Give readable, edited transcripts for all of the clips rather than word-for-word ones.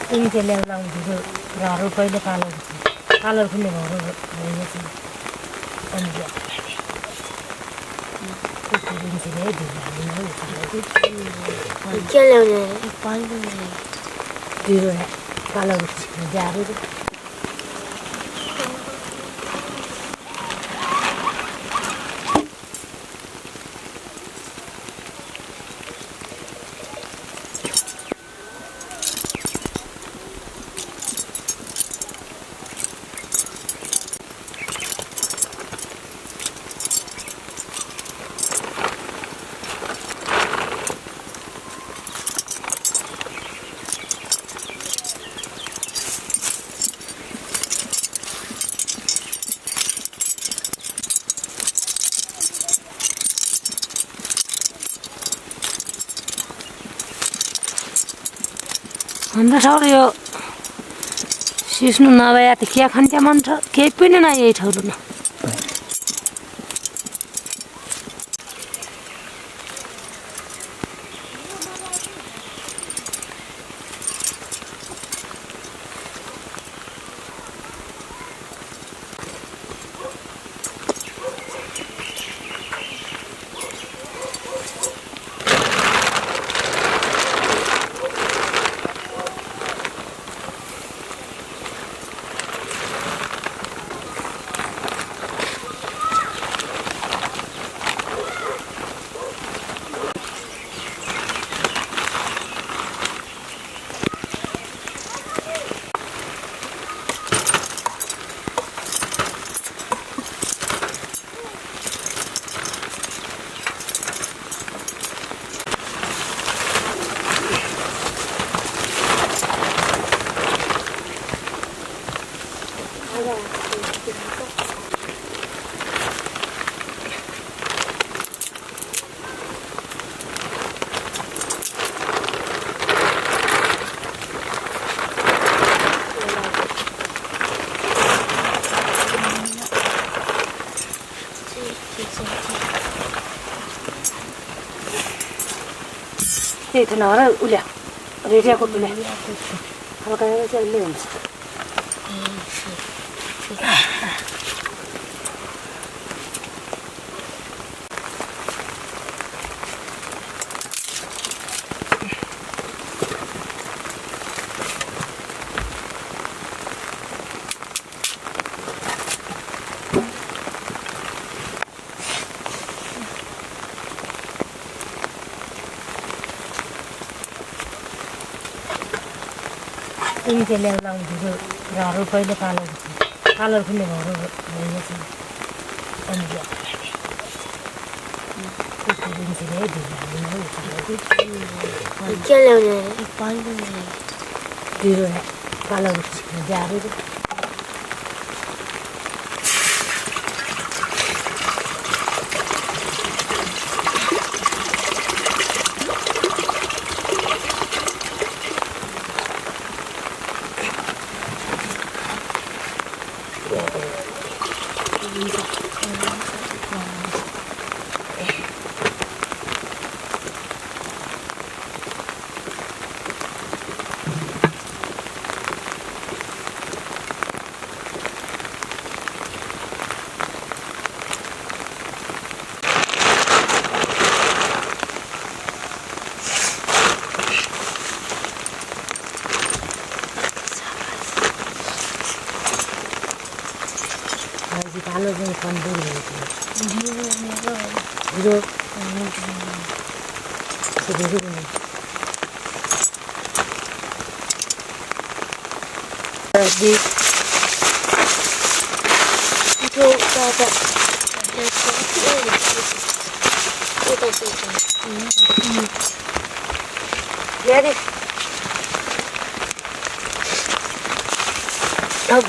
Ini lang dulu baru pahit kalau punya baru ini sih enggak ini sih dia ini Jalan ni, panjang ni. dulu kalau jauh हाम्रो ठाउँ यो सिस्नु नभए त के खान्छ मन छ केही पनि न यही ठाउँमा त्यही त नर उल्या रेडियाको उल्या हल्का चाहिँ ले हुन्छ ini jalan lang dulu baru pahit kalau punya baru ini sih enggak ini sih dia Jalan ni, panjang ni. dulu kalau jauh kalau pun kandung hidup sedikit ini di Itu apa? jadi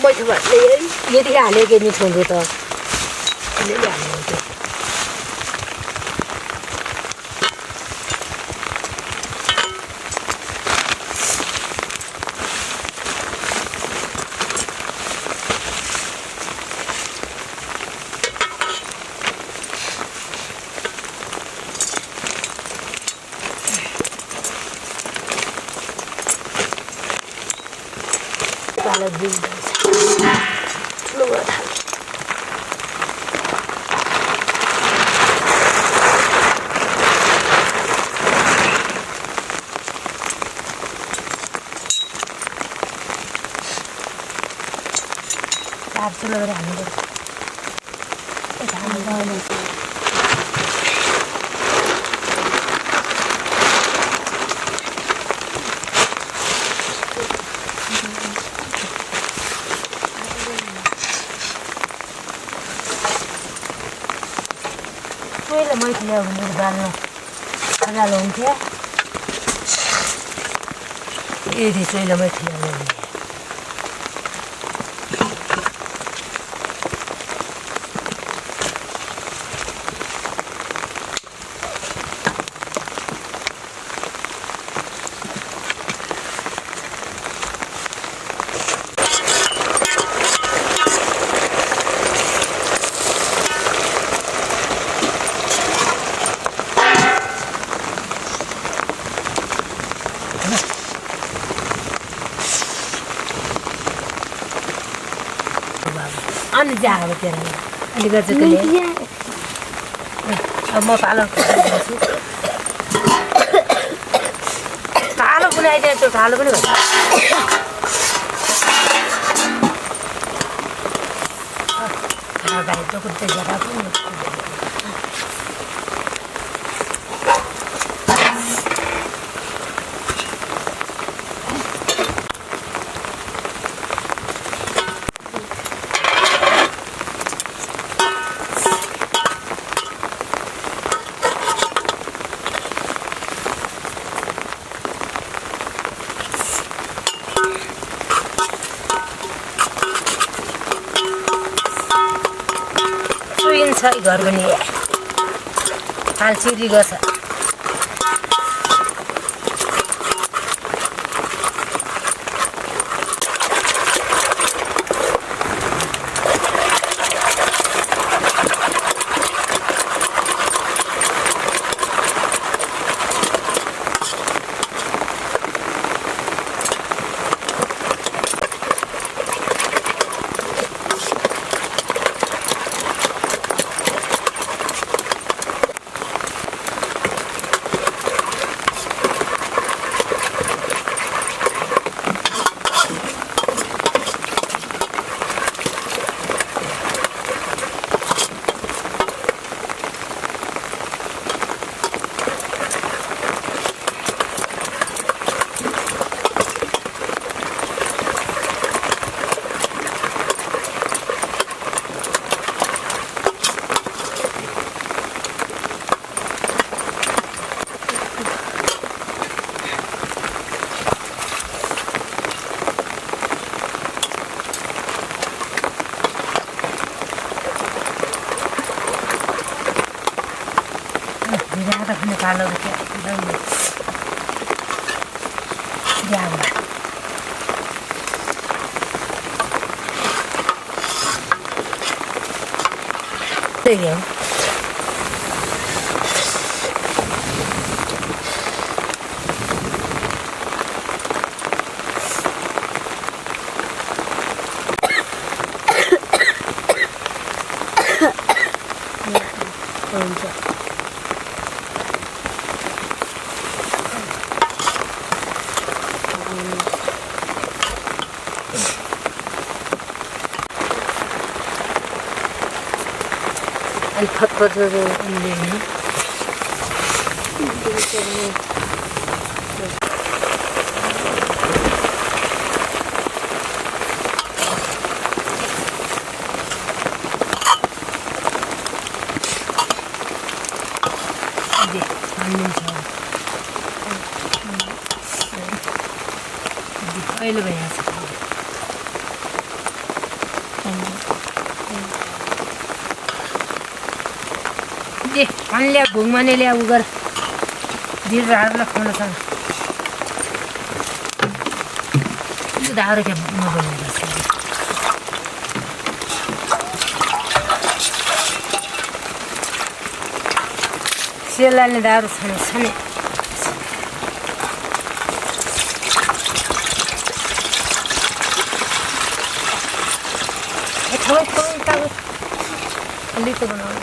bây giờ bạn lấy như thế nào lấy cái như thùng rồi lấy làm rồi कालो bill ठुलो भयो थाल ठुलो गरेर हाल्नु पहिला मैले ल्याउने बाल्नु खरालो हुन्थ्यो यदि पहिला मैले ल्याउने अनि जागो तेरो अनि गर्छु कहिले अब म पालन गर्छु कालो पनि आइदियो त्यो कालो पनि भन्छ भाइ त कुर्ता जरा पनि छ घर पनि हालचिरी गर्छ कालो and put the ल्या घुमने ल्या उगर दिलहरुलाई खान छ दाउरे के नबोल्नु सेलाले दाउरे छने थोड़ी कागज अली तो बनाओ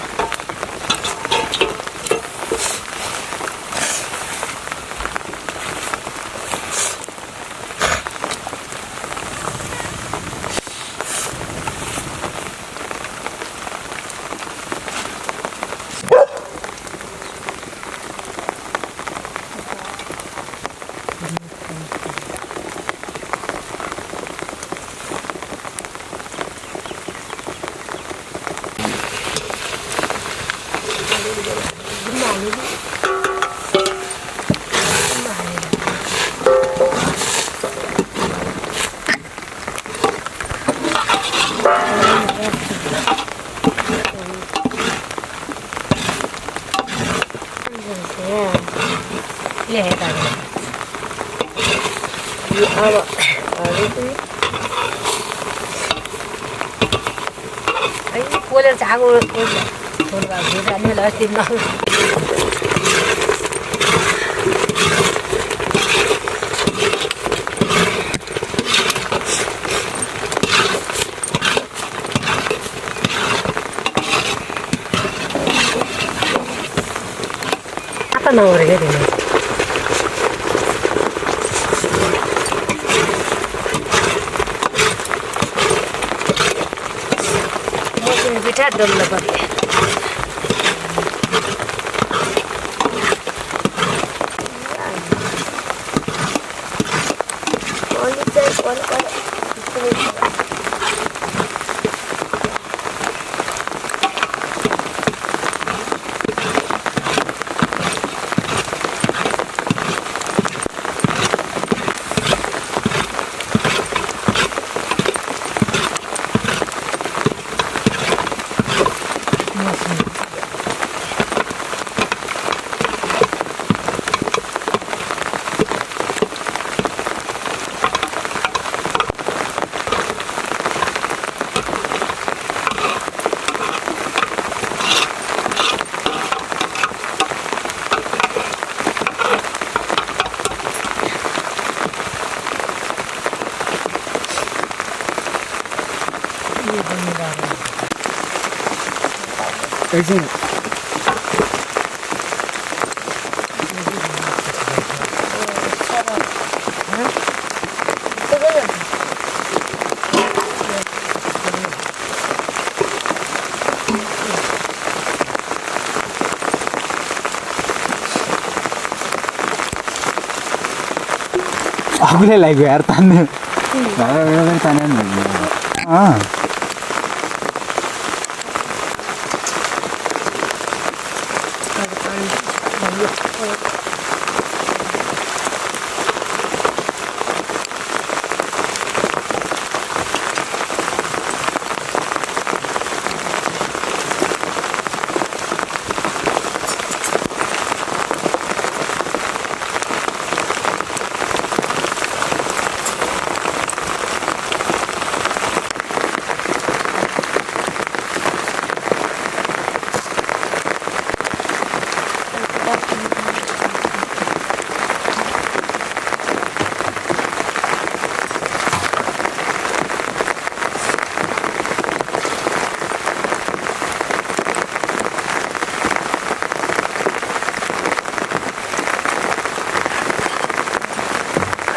ले है कागज ये अब अरे तो आई पोलेर छागो फोन गर्छु जाने लस्ति न आता नगरेको तिमी पिठा डल्लो पर्यो only take one. एकछिन आफूले लाग्यो यार तान्ने एउटा ताने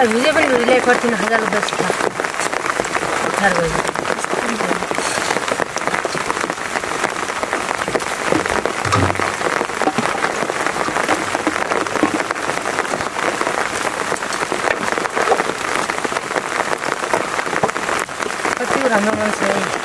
हिजो पनि उहिले पर्थिन 1010 थार भयो कति राम्रो मान्छे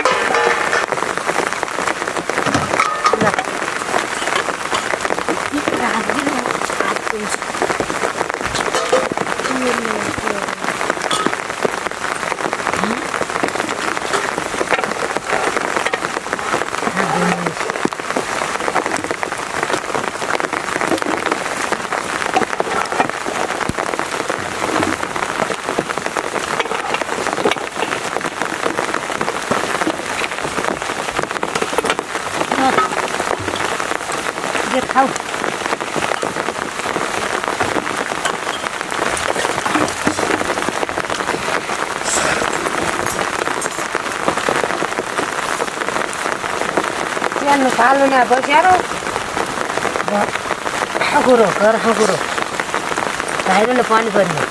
पालो ना बस्यारो हाँकुरो घर हाँकुरो भाइरले पानी पर्ने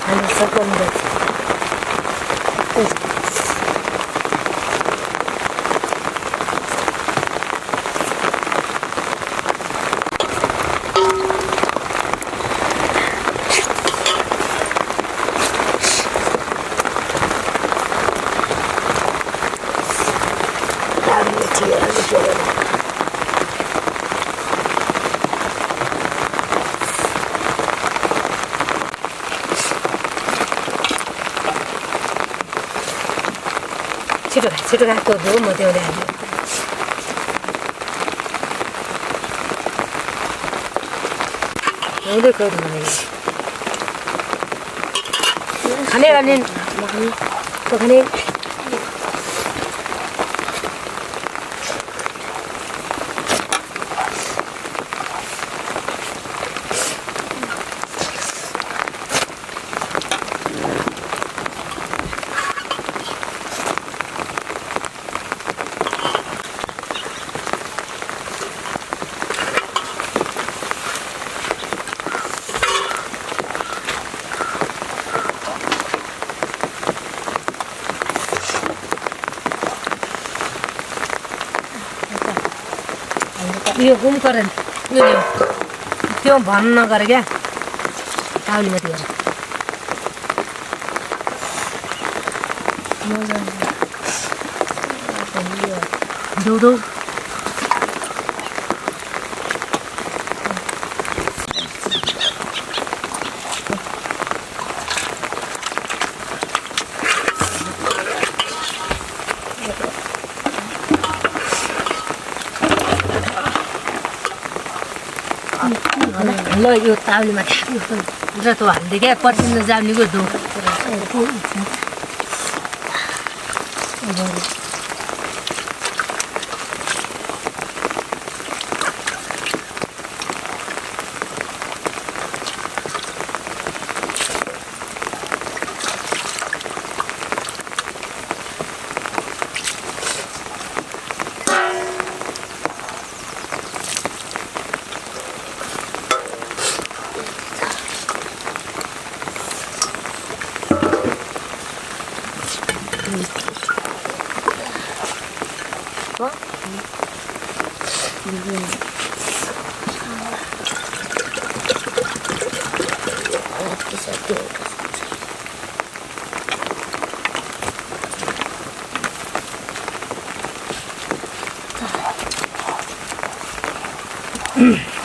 अनि सकाउनु छिटो राख्दो हो म त्यसले हाल्नु हुँदै कहिले भने खाने गर्ने खाने यो कुमकरण यो त्यो भन्नु नगर क्या काउली माथि गरेर दौ ल यो ताउलीमा जस्तो हाल्दै क्या पसिना जाउनेको दो Mm.